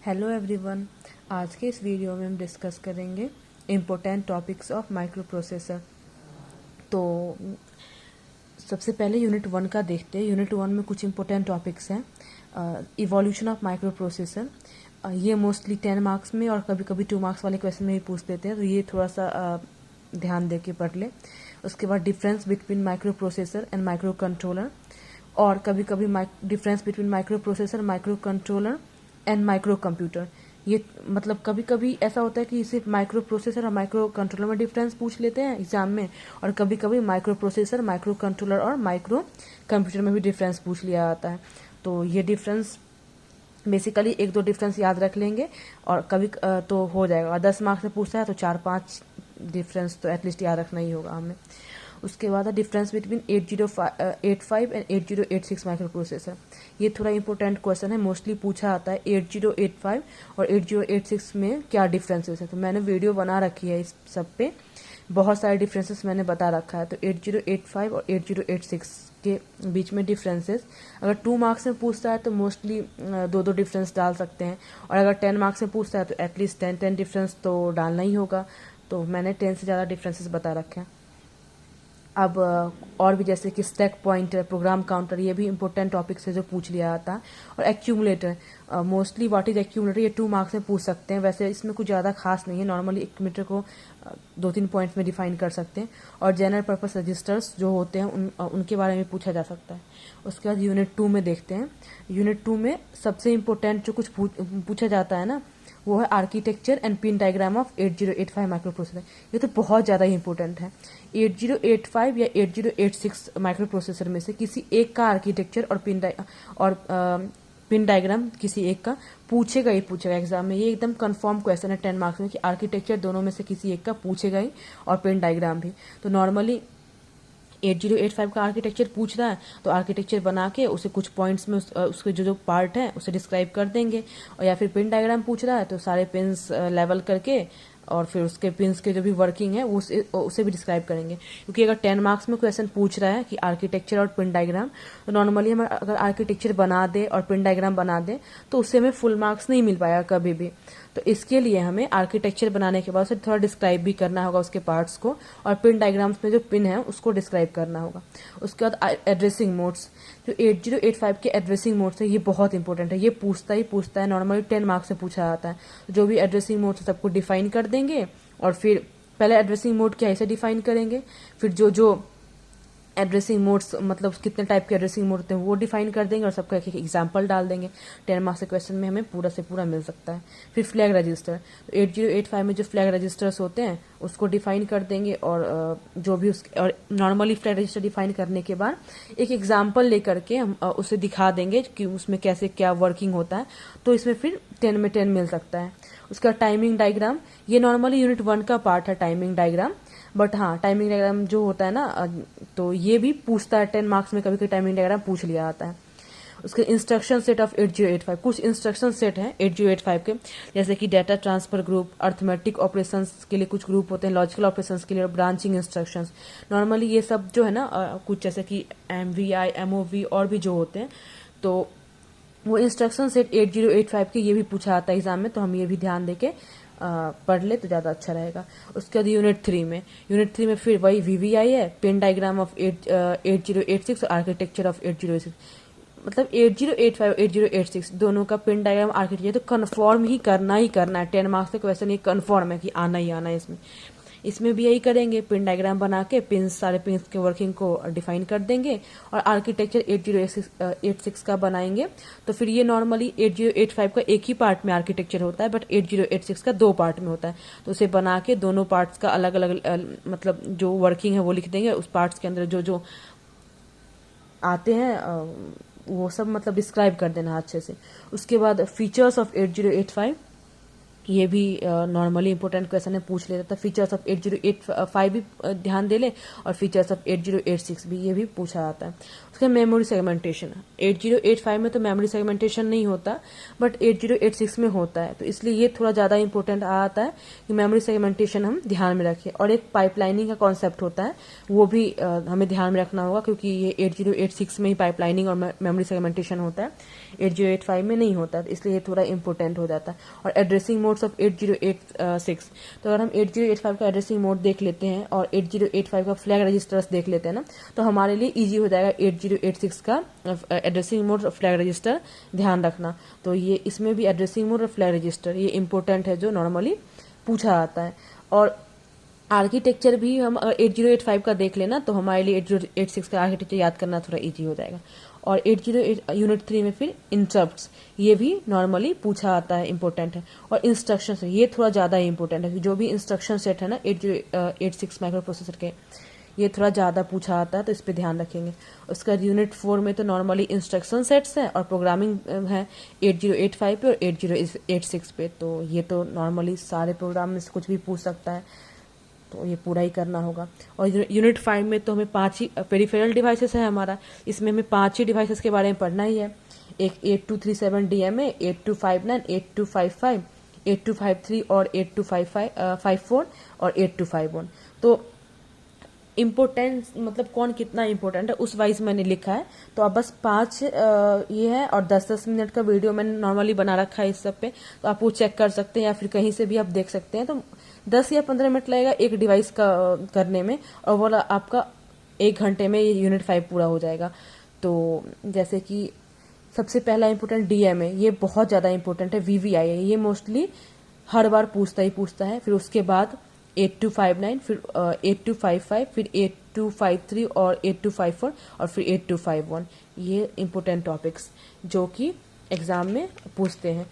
Hello everyone. आज के इस वीडियो में हम डिस्कस करेंगे important topics of micro processor. तो सबसे पहले यूनिट 1 का देखते हैं। यूनिट 1 में कुछ इम्पोर्टेंट टॉपिक्स हैं। इवोल्यूशन ऑफ माइक्रो प्रोसेसर, ये मोस्टली 10 मार्क्स में और कभी कभी 2 मार्क्स वाले क्वेश्चन में भी पूछ देते हैं, तो ये थोड़ा सा ध्यान दे के पढ़ ले। उसके बाद difference between micro processor and micro controller, और कभी कभी difference between micro processor, micro controller and micro computer. ये मतलब कभी कभी ऐसा होता है कि सिर्फ माइक्रो प्रोसेसर और माइक्रो कंट्रोलर में डिफरेंस पूछ लेते हैं एग्जाम में, और कभी कभी माइक्रो प्रोसेसर, माइक्रो कंट्रोलर और माइक्रो कंप्यूटर में भी डिफरेंस पूछ लिया जाता है। तो ये डिफरेंस बेसिकली एक दो डिफरेंस याद रख लेंगे और कभी तो हो जाएगा। 10 मार्क्स से पूछता है तो 4-5 डिफरेंस तो एटलीस्ट याद रखना ही होगा हमें। उसके बाद है difference between 8085 and 8086 micro processor. ये थोड़ा इंपॉर्टेंट क्वेश्चन है, मोस्टली पूछा आता है 8085 और 8086 में क्या डिफरेंसेस है। तो मैंने वीडियो बना रखी है इस सब पे, बहुत सारे डिफरेंसेस मैंने बता रखा है। तो 8085 और 8086 के बीच में डिफरेंसेस अगर 2 मार्क्स में पूछता है तो मोस्टली दो दो डिफरेंस डाल सकते हैं, और अगर 10 मार्क्स में पूछता है तो एटलीस्ट 10 डिफरेंस तो डालना ही होगा। तो मैंने 10 से ज़्यादा डिफरेंसेस बता रखे हैं। अब और भी जैसे कि स्टैक पॉइंटर, प्रोग्राम काउंटर, ये भी इंपॉर्टेंट टॉपिक्स है जो पूछ लिया जाता है। और accumulator, mostly what is accumulator, ये 2 मार्क्स में पूछ सकते हैं। वैसे इसमें कुछ ज़्यादा खास नहीं है, नॉर्मली एक्यूमुलेटर को 2-3 पॉइंट्स में डिफाइन कर सकते हैं। और जनरल पर्पस रजिस्टर्स जो होते हैं उनके बारे में पूछा जा सकता है। उसके बाद यूनिट 2 में देखते हैं। यूनिट 2 में सबसे इम्पोर्टेंट जो कुछ पूछा जाता है ना, वो है architecture and pin diagram of 8085 micro processor. ये तो बहुत ज़्यादा ही इंपॉर्टेंट है। 8085 या 8086 माइक्रो प्रोसेसर में से किसी एक का आर्किटेक्चर और पिन डायग्राम किसी एक का पूछेगा ही पूछेगा एग्जाम में। ये एकदम कंफर्म क्वेश्चन है 10 मार्क्स में कि आर्किटेक्चर दोनों में से किसी एक का पूछेगा ही, और पिन डायग्राम भी। तो नॉर्मली 8085 का आर्किटेक्चर पूछ रहा है तो आर्किटेक्चर बना के उसे कुछ पॉइंट्स में उसके जो जो पार्ट हैं उसे डिस्क्राइब कर देंगे। और या फिर पिन डायग्राम पूछ रहा है तो सारे पिन्स लेवल करके और फिर उसके पिन्स के जो भी वर्किंग है उसे भी डिस्क्राइब करेंगे। क्योंकि अगर 10 मार्क्स में क्वेश्चन पूछ रहा है कि आर्किटेक्चर और पिन डायग्राम, तो नॉर्मली हम अगर आर्किटेक्चर बना दे और पिन डायग्राम बना दे तो उससे हमें फुल मार्क्स नहीं मिल पाएगा कभी भी। तो इसके लिए हमें आर्किटेक्चर बनाने के बाद उसे थोड़ा डिस्क्राइब भी करना होगा उसके पार्ट्स को, और पिन डायग्राम्स में जो पिन है उसको डिस्क्राइब करना होगा। उसके बाद एड्रेसिंग मोड्स, जो 8085 के एड्रेसिंग मोड्स है ये बहुत इंपॉर्टेंट है। ये पूछता है नॉर्मली 10 मार्क्स से पूछा जाता है। जो भी एड्रेसिंग मोड्स है सबको डिफाइन कर देंगे, और फिर पहले एड्रेसिंग मोड क्या है इसे डिफाइन करेंगे, फिर जो जो एड्रेसिंग मोड्स मतलब कितने टाइप के एड्रेसिंग मोड होते हैं वो डिफाइन कर देंगे, और सबका एक एक एग्जाम्पल डाल देंगे। 10 मार्क्स के क्वेश्चन में हमें पूरा से पूरा मिल सकता है। फिर फ्लैग रजिस्टर, तो 8085 में जो फ्लैग रजिस्टर्स होते हैं उसको डिफाइन कर देंगे, और जो भी उसके और नॉर्मली फ्लैग रजिस्टर डिफाइन करने के बाद एक एग्जाम्पल लेकर के हम उसे दिखा देंगे कि उसमें कैसे क्या वर्किंग होता है, तो इसमें फिर 10 में 10 मिल सकता है। उसका टाइमिंग डायग्राम, ये नॉर्मली यूनिट 1 का पार्ट है टाइमिंग डायग्राम, बट हाँ टाइमिंग डायग्राम जो होता है ना तो ये भी पूछता है 10 मार्क्स में, कभी कभी टाइमिंग डायग्राम पूछ लिया जाता है। उसके इंस्ट्रक्शन सेट ऑफ 8085, कुछ इंस्ट्रक्शन सेट हैं 8085 के, जैसे कि data transfer group, arithmetic operations के लिए कुछ ग्रुप होते हैं, लॉजिकल ऑपरेशंस के लिए, और ब्रांचिंग इंस्ट्रक्शंस। नॉर्मली ये सब जो है ना कुछ जैसे कि MVI, MOV और भी जो होते हैं, तो वो इंस्ट्रक्शन सेट 8085 के ये भी पूछा आता है एग्जाम में, तो हम ये भी ध्यान देके पढ़ ले तो ज़्यादा अच्छा रहेगा। उसके बाद यूनिट 3 में फिर वही VVI है, पिन डायग्राम ऑफ 8086 और आर्किटेक्चर ऑफ 8086। मतलब 8085 8086 दोनों का पिन डायग्राम आर्किटेक्चर तो कन्फर्म ही करना है। 10 मार्क्स का क्वेश्चन ये कन्फर्म है कि आना ही आना है। इसमें भी यही करेंगे, पिन डायग्राम बना के सारे पिन्स के वर्किंग को डिफाइन कर देंगे, और आर्किटेक्चर 8086 का बनाएंगे। तो फिर ये नॉर्मली 8085 का एक ही पार्ट में आर्किटेक्चर होता है, बट 8086 का 2 पार्ट में होता है। तो उसे बना के दोनों पार्ट्स का अलग अलग मतलब जो वर्किंग है वो लिख देंगे। उस पार्ट्स के अंदर जो जो आते हैं वो सब मतलब डिस्क्राइब कर देना अच्छे से। उसके बाद फीचर्स ऑफ 8085, ये भी नॉर्मली इंपॉर्टेंट क्वेश्चन है, पूछ लेता था। फीचर्स ऑफ 8085 भी ध्यान दे ले, और फीचर्स ऑफ 8086 भी, ये भी पूछा जाता है। उसके मेमोरी सेगमेंटेशन, 8085 में तो मेमोरी सेगमेंटेशन नहीं होता, बट 8086 में होता है, तो इसलिए ये थोड़ा ज़्यादा इंपॉर्टेंट आता है कि मेमोरी सेगमेंटेशन हम ध्यान में रखें। और एक पाइपलाइनिंग का कॉन्सेप्ट होता है, वो भी हमें ध्यान में रखना होगा, क्योंकि ये 8086 में ही पाइपलाइनिंग और मेमोरी सेगमेंटेशन होता है, 8085 में नहीं होता, तो इसलिए ये थोड़ा इंपॉर्टेंट हो जाता है। और एड्रेसिंग मोड्स ऑफ 8086, तो अगर हम 8085 का एड्रेसिंग मोड देख लेते हैं और 8085 का फ्लैग रजिस्टर्स देख लेते हैं ना, तो हमारे लिए इजी हो जाएगा 8086 का एड्रेसिंग मोड और फ्लैग रजिस्टर ध्यान रखना। तो ये इसमें भी एड्रेसिंग मोड और फ्लैग रजिस्टर ये इंपॉर्टेंट है, जो नॉर्मली पूछा जाता है। और आर्किटेक्चर भी हम 8085 का देख लेना, तो हमारे लिए 8086 का आर्किटेक्चर याद करना थोड़ा इजी हो जाएगा। और 808 यूनिट 3 में फिर इंटरप्ट्स, ये भी नॉर्मली पूछा आता है, इंपॉर्टेंट है। और इंस्ट्रक्शन, ये थोड़ा ज़्यादा इंपॉर्टेंट है, जो भी इंस्ट्रक्शन सेट है ना 8086 माइक्रो प्रोसेसर के, ये थोड़ा ज़्यादा पूछा आता है, तो इस पर ध्यान रखेंगे। उसका यूनिट 4 में तो नॉर्मली इंस्ट्रक्शन सेट्स है और प्रोग्रामिंग है 8085 पे और 8086 पे, तो ये तो नॉर्मली सारे प्रोग्राम में से कुछ भी पूछ सकता है, तो ये पूरा ही करना होगा। और यूनिट 5 में तो हमें 5 ही पेरिफेरल डिवाइसेस है हमारा, इसमें हमें 5 ही डिवाइसेस के बारे में पढ़ना ही है। एक 8237 DMA, 8259, 8255, 8253 और 8254 और 8251। तो इम्पोर्टेंस मतलब कौन कितना इम्पोर्टेंट है उस वाइज मैंने लिखा है। तो अब बस 5 ये है, और 10-10 मिनट का वीडियो मैंने नॉर्मली बना रखा है इस सब पे, तो आप वो चेक कर सकते हैं या फिर कहीं से भी आप देख सकते हैं। तो 10 या 15 मिनट लगेगा एक डिवाइस का करने में, और वो आपका 1 घंटे में ये यूनिट 5 पूरा हो जाएगा। तो जैसे कि सबसे पहला इंपॉर्टेंट DMA, ये बहुत ज़्यादा इंपॉर्टेंट है। VVI है, ये मोस्टली हर बार पूछता है। फिर उसके बाद 8259, फिर 8255, फिर 8253 और 8254 और फिर 8251, ये इंपॉर्टेंट टॉपिक्स जो कि एग्ज़ाम में पूछते हैं।